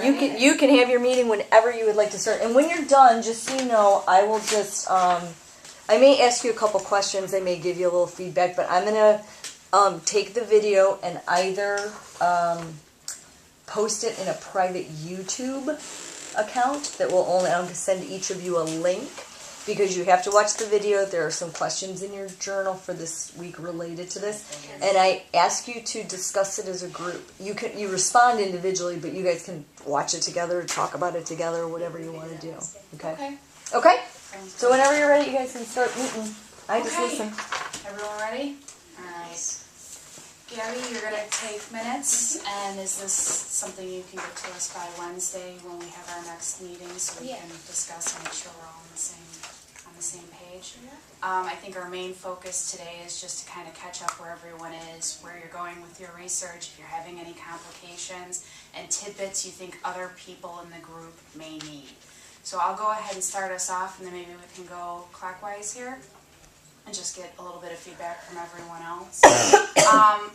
You can have your meeting whenever you would like to start. And when you're done, just so you know, I will just I may ask you a couple questions. I may give you a little feedback, but I'm gonna take the video and either post it in a private YouTube account that will only send each of you a link, because you have to watch the video. There are some questions in your journal for this week related to this, and I ask you to discuss it as a group. You respond individually, but you guys can watch it together, talk about it together, whatever you want to do. Okay? Okay? So whenever you're ready, you guys can start meeting. I just listen. Everyone ready? Alright. Gabby, you're going to take minutes, and is this something you can get to us by Wednesday when we have our next meeting, so we can discuss and make sure we're all on the same page? I think our main focus today is just to kind of catch up where everyone is, where you're going with your research, if you're having any complications, and tidbits you think other people in the group may need. So I'll go ahead and start us off, and then maybe we can go clockwise here and just get a little bit of feedback from everyone else.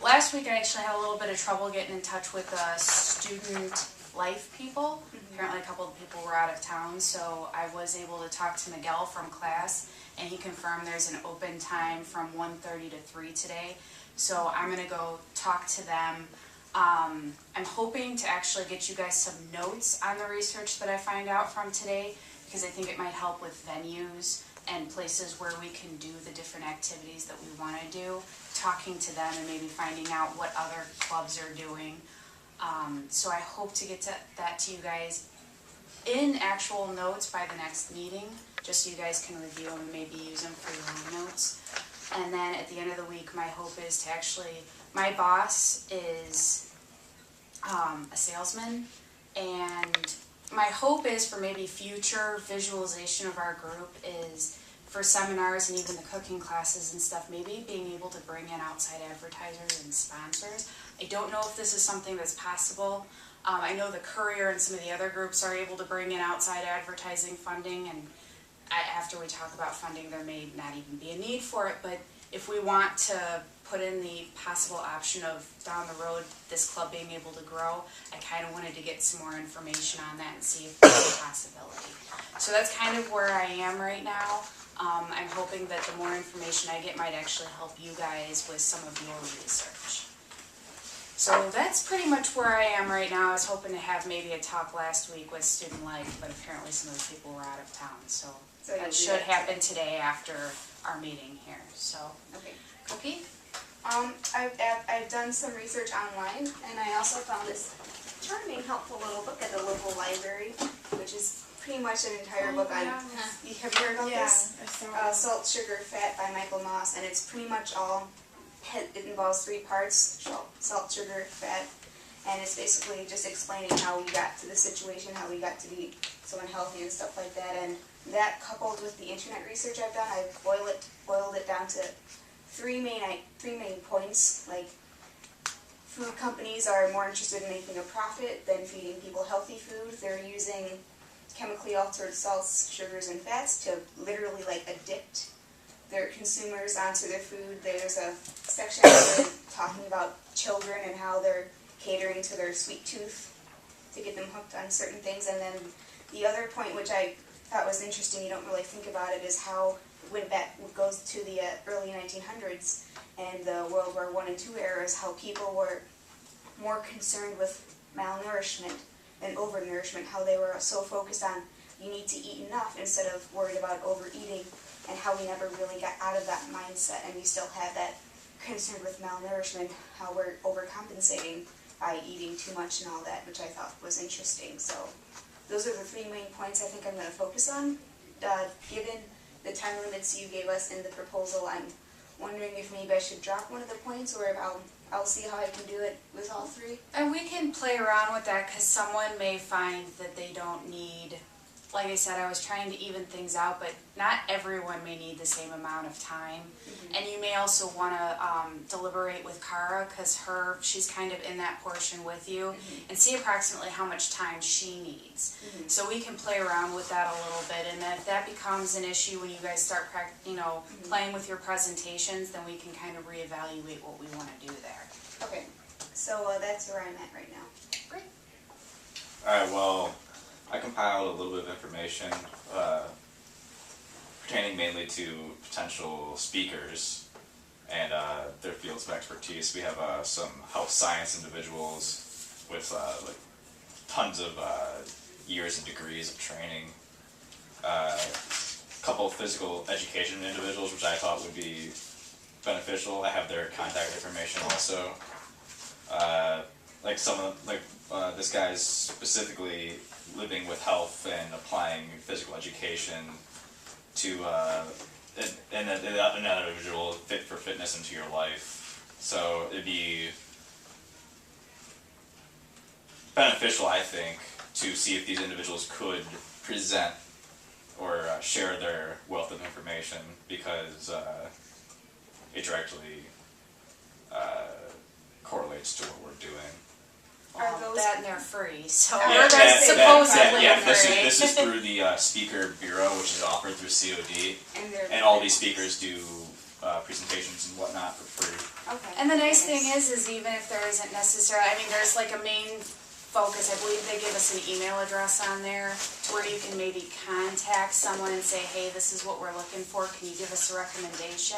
Last week I actually had a little bit of trouble getting in touch with student life people. Apparently a couple of people were out of town, so I was able to talk to Miguel from class, and he confirmed there's an open time from 1:30 to 3 today. So I'm going to go talk to them. I'm hoping to actually get you guys some notes on the research that I find out from today, because I think it might help with venues and places where we can do the different activities that we want to do, talking to them and maybe finding out what other clubs are doing. So I hope to get that to you guys in actual notes by the next meeting, just so you guys can review them and maybe use them for your own notes. And then at the end of the week, my hope is to actually, my boss is a salesman, and my hope is for maybe future visualization of our group is for seminars and even the cooking classes and stuff, maybe being able to bring in outside advertisers and sponsors. I don't know if this is something that's possible. I know the Courier and some of the other groups are able to bring in outside advertising funding, and after we talk about funding, there may not even be a need for it, but if we want to put in the possible option of down the road this club being able to grow, I kind of wanted to get some more information on that and see if there's a possibility. So that's kind of where I am right now. I'm hoping that the more information I get might actually help you guys with some of your research. So that's pretty much where I am right now. I was hoping to have maybe a talk last week with Student Life, but apparently some of the people were out of town. So that should happen today after our meeting here. So, okay. Cookie? I've done some research online, and I also found this charming, helpful little book at the local library, which is pretty much an entire book on, have you heard about this? Salt, Sugar, Fat by Michael Moss, and it's pretty much all, it involves 3 parts, salt, sugar, fat, and it's basically just explaining how we got to the situation, how we got to be so unhealthy and stuff like that, and that coupled with the internet research I've done, I've boiled it down to 3 main points. Like, food companies are more interested in making a profit than feeding people healthy food. They're using chemically altered salts, sugars, and fats to literally like addict their consumers onto their food. There's a section talking about children and how they're catering to their sweet tooth to get them hooked on certain things. And then the other point, which I thought was interesting, you don't really think about it, is how it goes to the early 1900s and the World War I and II eras, how people were more concerned with malnourishment than overnourishment, how they were so focused on you need to eat enough instead of worried about overeating, and how we never really got out of that mindset, and we still have that concern with malnourishment, how we're overcompensating by eating too much and all that, which I thought was interesting. So those are the 3 main points I think I'm going to focus on. Given the time limits you gave us in the proposal, I'm wondering if maybe I should drop one of the points, or if I'll see how I can do it with all 3. And we can play around with that, because someone may find that they don't need, like I said, I was trying to even things out, but not everyone may need the same amount of time. And you may also want to deliberate with Cara, because she's kind of in that portion with you, and see approximately how much time she needs. So we can play around with that a little bit, and if that becomes an issue when you guys start playing with your presentations, then we can kind of reevaluate what we want to do there. Okay, so that's where I'm at right now. Great. Alright, well, I compiled a little bit of information pertaining mainly to potential speakers and their fields of expertise. We have some health science individuals with like tons of years and degrees of training. A couple of physical education individuals, which I thought would be beneficial. I have their contact information also. Like this guy's specifically living with health and applying physical education to another individual fit for fitness into your life. So it'd be beneficial, I think, to see if these individuals could present or share their wealth of information, because it directly correlates to what we're doing. Are those- That and they're free, so Yeah, they're supposedly This free. is through the Speaker Bureau, which is offered through COD, And and all these speakers do presentations and whatnot for free. Okay. And the nice thing is even if there isn't necessarily, I mean, there's like a main focus. I believe they give us an email address on there to where you can maybe contact someone and say, hey, this is what we're looking for. Can you give us a recommendation?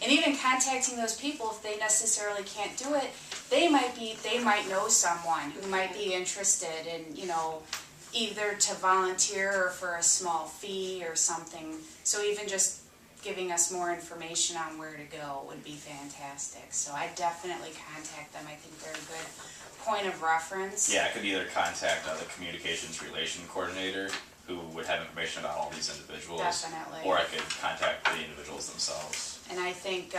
And even contacting those people, if they necessarily can't do it, they might know someone who might be interested in, you know, either to volunteer or for a small fee or something. So even just giving us more information on where to go would be fantastic. So I definitely contact them. I think they're a good point of reference. Yeah, I could either contact the communications relation coordinator, who would have information about all these individuals, Definitely. or I could contact the individuals themselves. And I think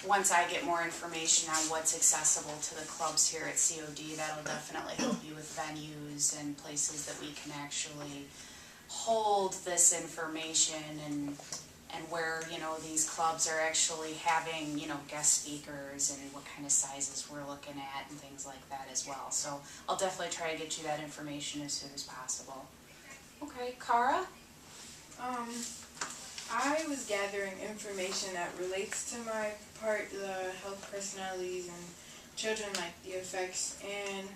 once I get more information on what's accessible to the clubs here at COD, that'll definitely help you with venues and places that we can actually hold this information and where, you know, these clubs are actually having, you know, guest speakers and what kind of sizes we're looking at and things like that as well. So I'll definitely try to get you that information as soon as possible. Okay, Cara? I was gathering information that relates to my part, the health personalities and children, like the effects, and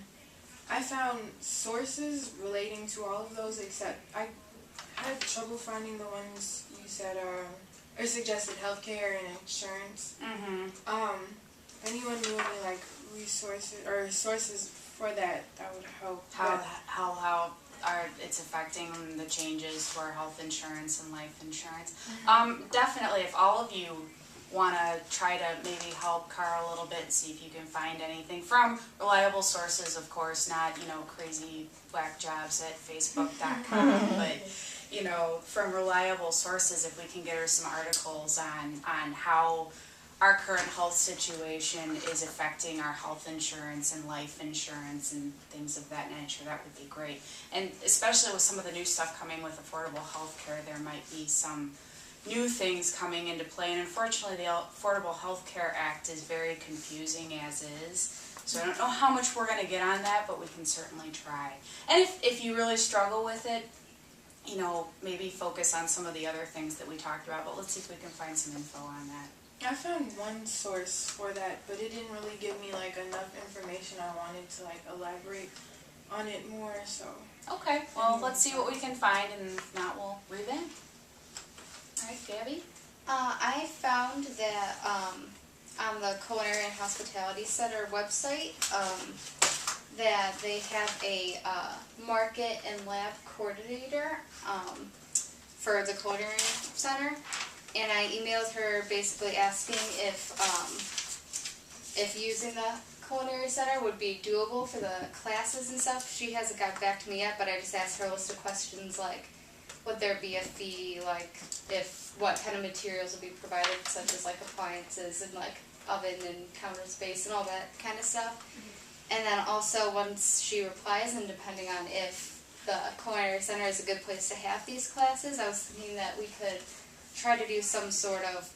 I found sources relating to all of those, except I had trouble finding the ones you said or suggested healthcare and insurance. If anyone knew any like resources or sources for that, that would help. How it's affecting the changes to our health insurance and life insurance. Definitely, if all of you want to try to maybe help Cara a little bit and see if you can find anything from reliable sources, of course, not, you know, crazy whack jobs at facebook.com, but, you know, from reliable sources, if we can get her some articles on how our current health situation is affecting our health insurance and life insurance and things of that nature, that would be great. And especially with some of the new stuff coming with affordable health care, there might be some new things coming into play. And unfortunately, the Affordable Health Care Act is very confusing as is. So I don't know how much we're going to get on that, but we can certainly try. And if you really struggle with it, you know, maybe focus on some of the other things that we talked about, but let's see if we can find some info on that. I found one source for that, but it didn't really give me like enough information. I wanted to like elaborate on it more, so. Okay, well, let's see what we can find, and if not, we'll revamp. All right, Gabby? I found that on the Culinary and Hospitality Center website that they have a market and lab coordinator for the Culinary Center. And I emailed her basically asking if using the Culinary Center would be doable for the classes and stuff. She hasn't got back to me yet, but I just asked her a list of questions like, would there be a fee, like what kind of materials would be provided, such as like appliances and like oven and counter space and all that kind of stuff. And then also once she replies, and depending on if the Culinary Center is a good place to have these classes, I was thinking that we could try to do some sort of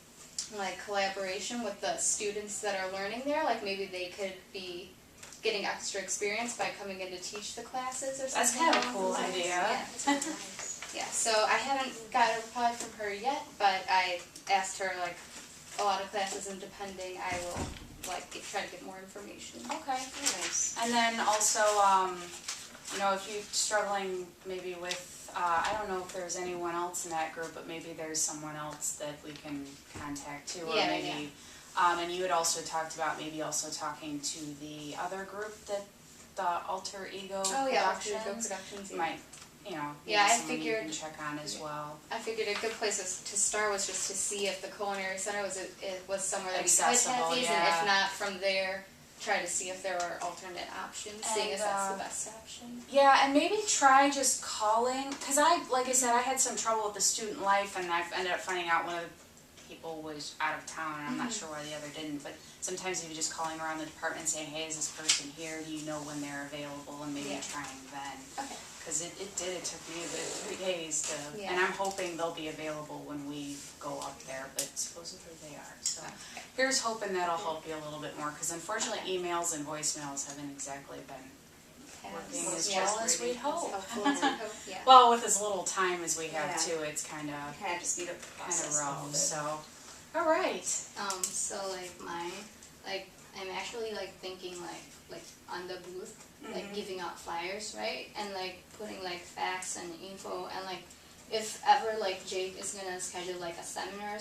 like collaboration with the students that are learning there. Like maybe they could be getting extra experience by coming in to teach the classes or something. That's kind of a cool along those lines. idea. Yeah, it's really nice. Yeah, so I haven't got a reply from her yet, but I asked her like a lot of classes, and depending, I will like try to get more information. Okay, nice. And then also, you know, if you're struggling maybe with, I don't know if there's anyone else in that group, but maybe there's someone else that we can contact too, or Yeah, maybe, and you had also talked about maybe also talking to the other group that, the Alter Ego Oh yeah, Alter Ego Productions. Productions. Yeah. Might, you know, maybe Yeah, I someone you figured- can check on as well. I figured a good place to start was just to see if the culinary center was somewhere that we could Accessible, have these, yeah. and if not, from there, try to see if there were alternate options, seeing And, if that's the best option. Yeah, and maybe try just calling, because like I said, I had some trouble with the student life, and I've ended up finding out one of the people was out of town, and I'm not sure why the other didn't, but sometimes if you're just calling around the department saying, hey, is this person here, do you know when they're available, and maybe Yeah. trying then. Okay. Because it took me about 3 days to, Yeah. and I'm hoping they'll be available when we go up there, but supposedly they are, so. Okay. Here's hoping that'll help you a little bit more, because unfortunately emails and voicemails haven't exactly been working as well as we'd hope. Helpful to hope, yeah. Well, with as little time as we have Yeah. too, it's kind of Kind of to speed up the process a little rough, bit. so. All right. So like I'm actually like thinking like on the booth, like giving out flyers, right? And like putting like facts and info, and like if ever like Jake is gonna schedule like a seminar or